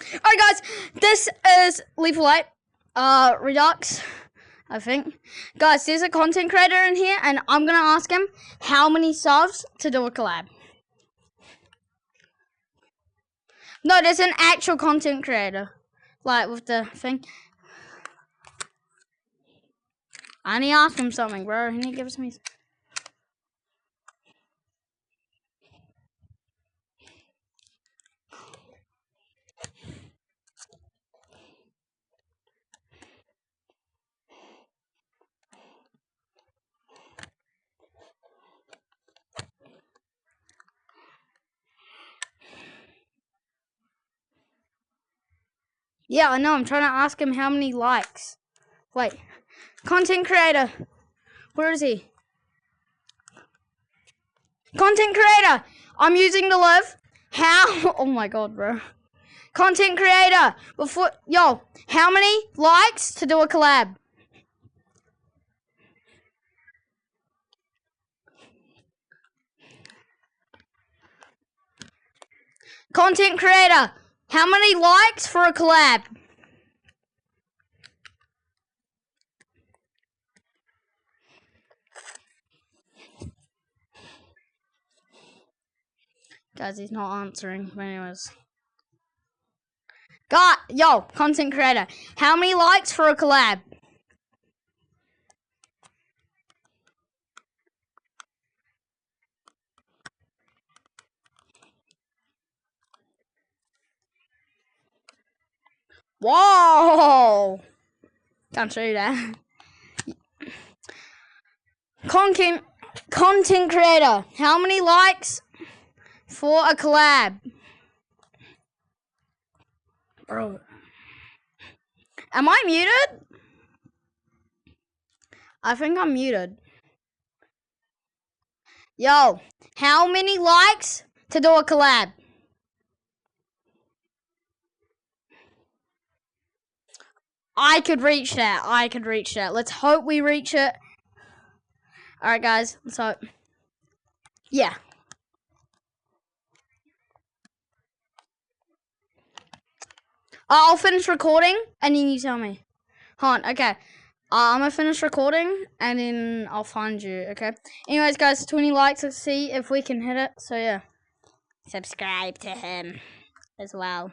Alright guys, this is Lethal 8, Redux, I think. Guys, there's a content creator in here, and I'm gonna ask him how many subs to do a collab. No, there's an actual content creator, like with the thing. I need to ask him something, bro. He gives me... Yeah, I know. I'm trying to ask him how many likes. Wait. Content creator. Where is he? Content creator. I'm using the live. How? Oh my god, bro. Content creator. Yo, how many likes to do a collab? Content creator. How many likes for a collab? Guys, he's not answering. But anyways. Yo, content creator. How many likes for a collab? Whoa! Can't show you that. Content creator. How many likes for a collab? Bro. Am I muted? I think I'm muted. Yo, how many likes to do a collab? I could reach that. Let's hope we reach it. Alright, guys. Let's hope. Yeah. I'll finish recording, and then you tell me. Hold on, okay. I'm gonna finish recording, and then I'll find you, okay? Anyways, guys, 20 likes. Let's see if we can hit it. So, yeah. Subscribe to him as well.